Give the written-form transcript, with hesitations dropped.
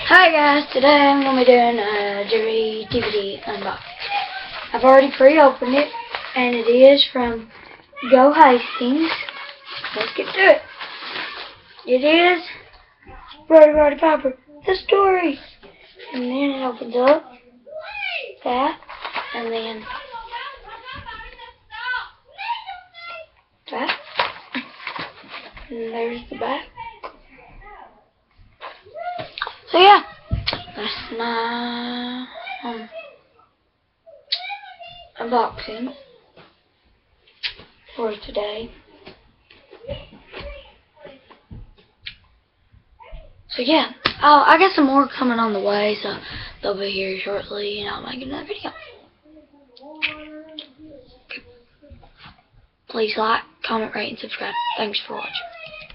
Hi guys, today I'm going to be doing a Jerry DVD unboxing. I've already pre-opened it, and it is from Go Hastings. Let's get to it. It is Roddy Piper, the story. And then it opens up, that, and then that. And there's the back. So yeah, that's my unboxing for today. So yeah, I got some more coming on the way, so they'll be here shortly, and I'll make another video. Please like, comment, rate, and subscribe. Thanks for watching.